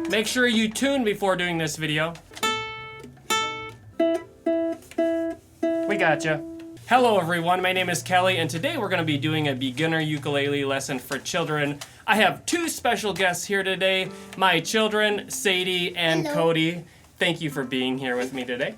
Make sure you tune before doing this video. We gotcha. Hello everyone, my name is Kelly, and today we're going to be doing a beginner ukulele lesson for children. I have two special guests here today, my children, Sadie and Hello. Cody. Thank you for being here with me today.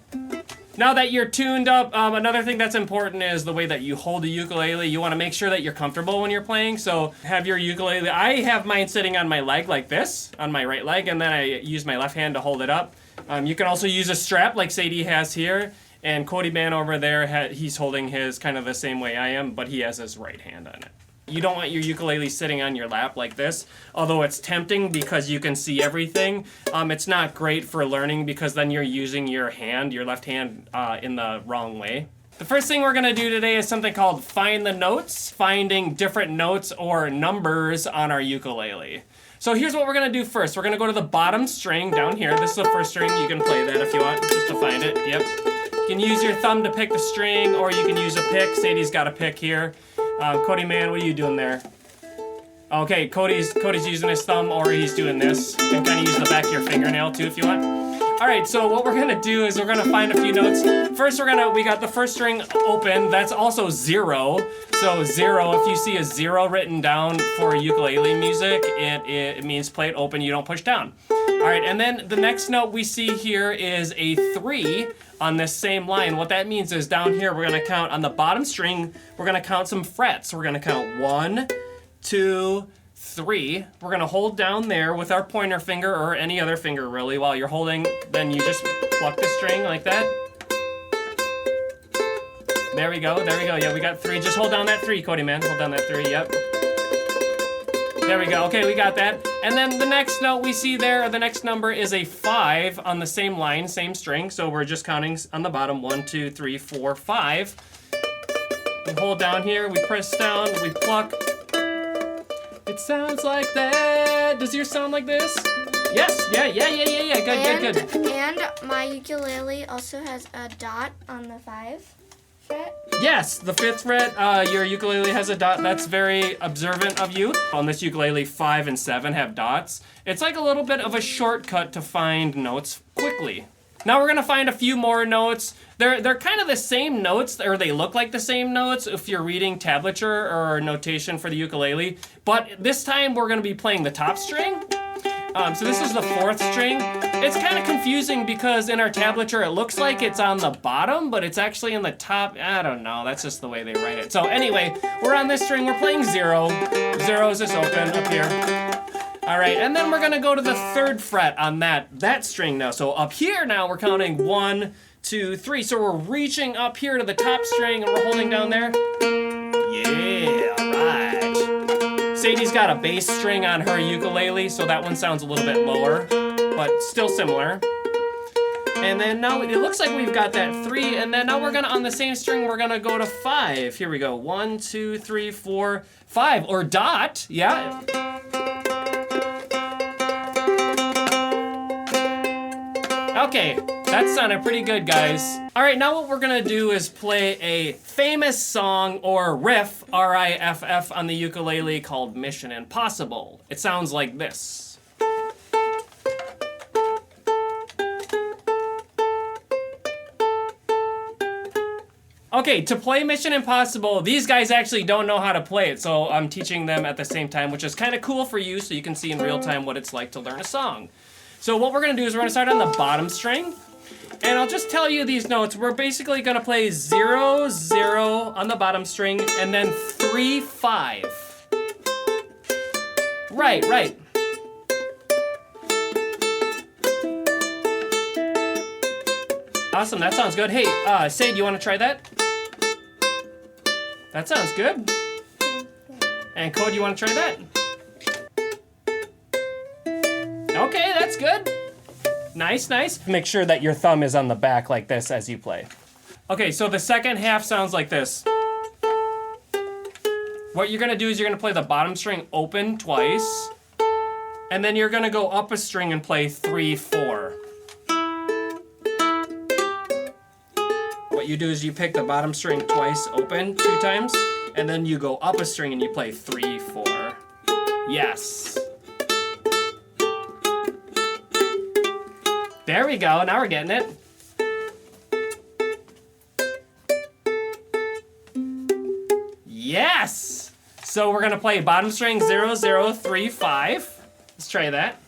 Now that you're tuned up, another thing that's important is the way that you hold a ukulele. You want to make sure that you're comfortable when you're playing, so have your ukulele. I have mine sitting on my leg like this, on my right leg, and then I use my left hand to hold it up. You can also use a strap like Sadie has here. And Cody Man over there, he's holding his kind of the same way I am, but he has his right hand on it. You don't want your ukulele sitting on your lap like this, although it's tempting because you can see everything. It's not great for learning because then you're using your hand, your left hand, in the wrong way. The first thing we're gonna do today is something called Find the Notes, finding different notes or numbers on our ukulele. So here's what we're gonna do first. We're gonna go to the bottom string down here. This is the first string. You can play that if you want, just to find it. Yep. You can use your thumb to pick the string, or you can use a pick. Sadie's got a pick here. Cody Man, what are you doing there? Okay, Cody's using his thumb, or he's doing this. You can kind of use the back of your fingernail too if you want. All right, so what we're gonna do is we're gonna find a few notes. First, we got the first string open. That's also 0. So 0, if you see a 0 written down for ukulele music, it means play it open, you don't push down. All right, and then the next note we see here is a 3 on this same line. What that means is down here, we're gonna count on the bottom string, we're gonna count some frets. We're gonna count 1, 2, 3. We're gonna hold down there with our pointer finger, or any other finger really, while you're holding, then you just pluck the string like that. There we go, yeah, we got 3. Just hold down that 3, Cody Man, hold down that 3, yep. There we go, okay, we got that. And then the next note we see there, or the next number is a 5 on the same line, same string, so we're just counting on the bottom, 1, 2, 3, 4, 5. We hold down here, we press down, we pluck. It sounds like that. Does yours sound like this? Yes, yeah, good. And my ukulele also has a dot on the 5 fret. Yes, the 5th fret, your ukulele has a dot. That's very observant of you. On this ukulele, 5 and 7 have dots. It's like a little bit of a shortcut to find notes quickly. Now we're gonna find a few more notes. They're kind of the same notes, or they look like the same notes if you're reading tablature or notation for the ukulele. But this time we're gonna be playing the top string. So this is the 4th string. It's kind of confusing because in our tablature it looks like it's on the bottom, but it's actually in the top. I don't know, that's just the way they write it. So anyway, we're on this string, we're playing 0. 0 is just open up here. All right, and then we're gonna go to the 3rd fret on that string now. So up here now we're counting 1, 2, 3. So we're reaching up here to the top string and we're holding down there. Yeah, all right. Sadie's got a bass string on her ukulele, so that one sounds a little bit lower, but still similar. And then now it looks like we've got that 3, and then now we're gonna, on the same string, we're gonna go to 5. Here we go, 1, 2, 3, 4, 5, or dot, yeah. Okay, that sounded pretty good, guys. All right, now what we're gonna do is play a famous song or riff, R-I-F-F, on the ukulele called Mission Impossible. It sounds like this. Okay, to play Mission Impossible, these guys actually don't know how to play it, so I'm teaching them at the same time, which is kind of cool for you, so you can see in real time what it's like to learn a song. So what we're gonna do is we're gonna start on the bottom string, and I'll just tell you these notes. We're basically gonna play 0, 0 on the bottom string, and then 3, 5. Right. Awesome, that sounds good. Hey, Sade, you wanna try that? That sounds good. And Code, you wanna try that? Okay, that's good. Nice. Make sure that your thumb is on the back like this as you play. Okay, so the second half sounds like this. What you're gonna do is you're gonna play the bottom string open twice, and then you're gonna go up a string and play 3, 4. What you do is you pick the bottom string twice open 2 times, and then you go up a string and you play 3, 4. Yes. There we go. Now we're getting it. Yes! So we're gonna play bottom string 0, 0, 3, 5. Let's try that.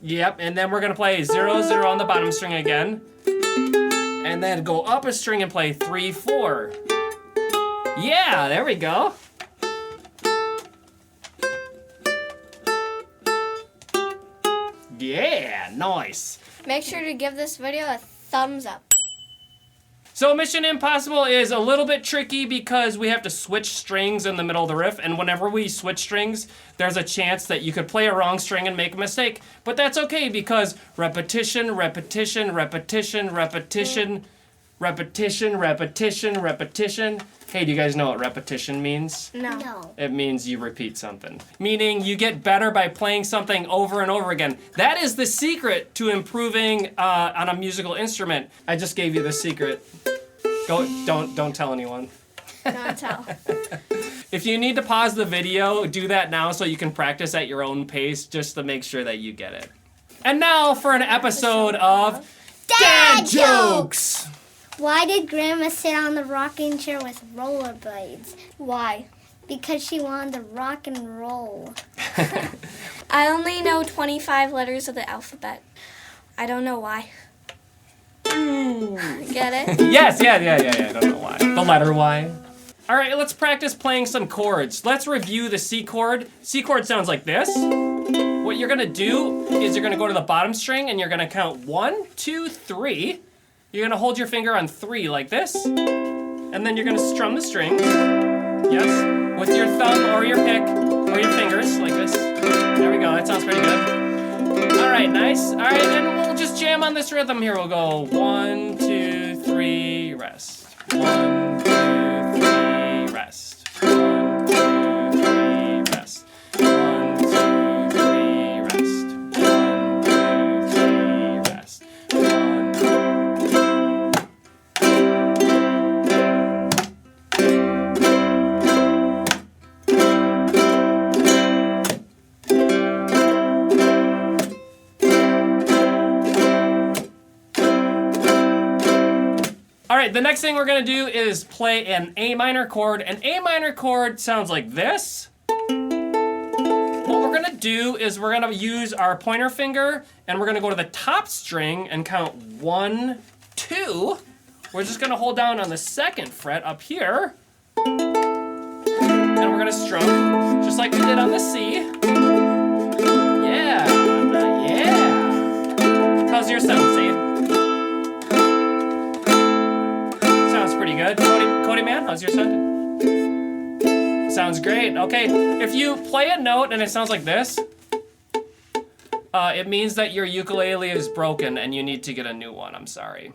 Yep, and then we're gonna play 0, 0 on the bottom string again. And then go up a string and play 3, 4. Yeah, there we go. Yeah, nice. Make sure to give this video a thumbs up. So Mission Impossible is a little bit tricky because we have to switch strings in the middle of the riff, and whenever we switch strings, there's a chance that you could play a wrong string and make a mistake. But that's okay because repetition, repetition, repetition, repetition, repetition, repetition, repetition. Hey, do you guys know what repetition means? No. It means you repeat something. Meaning you get better by playing something over and over again. That is the secret to improving on a musical instrument. I just gave you the secret. Don't tell anyone. Don't tell. If you need to pause the video, do that now so you can practice at your own pace just to make sure that you get it. And now for an episode of Dad Jokes! Why did Grandma sit on the rocking chair with rollerblades? Why? Because she wanted to rock and roll. I only know 25 letters of the alphabet. I don't know why. Get it? Yes, yeah. I don't know why. The letter Y. All right, let's practice playing some chords. Let's review the C chord. C chord sounds like this. What you're gonna do is you're gonna go to the bottom string and you're gonna count 1, 2, 3. You're gonna hold your finger on 3 like this. And then you're gonna strum the string. Yes, with your thumb or your pick or your fingers like this. There we go, that sounds pretty good. All right, nice. All right, and we'll just jam on this rhythm here. We'll go 1, 2, 3, rest. 1, 2, 3, rest. 1, 2, 3, rest. 1, 2, 3, rest. 1, 2, 3, rest. 1, 2. All right, the next thing we're gonna do is play an A minor chord. An A minor chord sounds like this. What we're gonna do is we're gonna use our pointer finger and we're gonna go to the top string and count 1, 2. We're just gonna hold down on the 2nd fret up here. And we're gonna strum, just like we did on the C. Yeah. How's your sound, Steve? Pretty good. Cody man, how's your sound? Sounds great. Okay, if you play a note and it sounds like this, it means that your ukulele is broken and you need to get a new one. I'm sorry.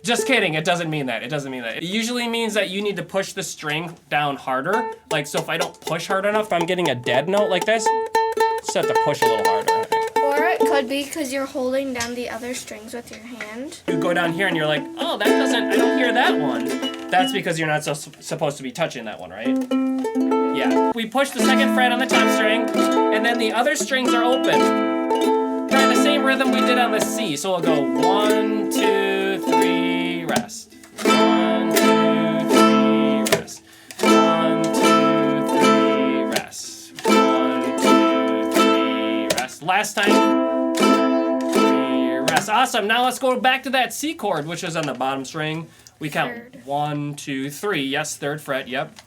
Just kidding, it doesn't mean that. It doesn't mean that. It usually means that you need to push the string down harder. Like, so if I don't push hard enough, if I'm getting a dead note like this, just have to push a little harder. Or it could be because you're holding down the other strings with your hand. You go down here and you're like, oh, I don't hear that one. That's because you're not supposed to be touching that one, right? Yeah. We push the 2nd fret on the top string, and then the other strings are open. Try the same rhythm we did on the C. So we'll go 1, 2, 3, rest. 1, 2, 3, rest. 1, 2, 3, rest. 1, 2, 3, rest. Last time. 3, rest. Awesome. Now let's go back to that C chord, which is on the bottom string. We count 1, 2, 3. Yes, 3rd fret. Yep.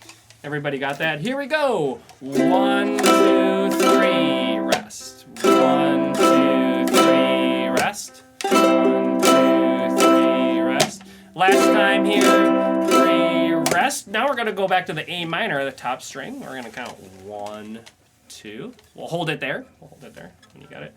Everybody got that? Here we go. 1, 2, 3, rest. 1, 2, 3, rest. 1, 2, 3, rest. Last time here, 3, rest. Now we're gonna go back to the A minor, the top string. We're gonna count 1, 2. We'll hold it there. When you got it.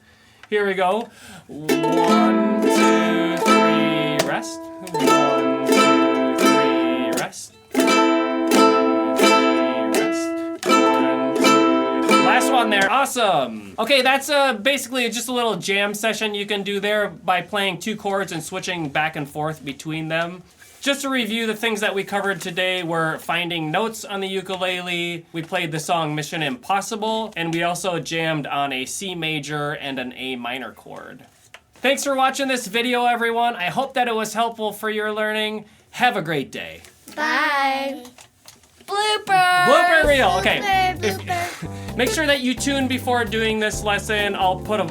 Here we go. 1, 2, 3, rest. 1, 2, 3, rest. 1, 2, 3, rest. 1, 2, 3. Last one there. Awesome. Okay, that's basically just a little jam session you can do there by playing 2 chords and switching back and forth between them. Just to review the things that we covered today were finding notes on the ukulele, we played the song Mission Impossible, and we also jammed on a C major and an A minor chord. Thanks for watching this video, everyone. I hope that it was helpful for your learning. Have a great day. Bye. Blooper. Blooper reel, okay. Blooper. Make sure that you tune before doing this lesson. I'll put a...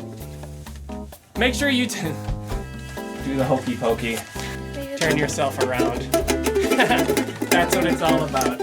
Make sure you do the hokey pokey. Turn yourself around. That's what it's all about.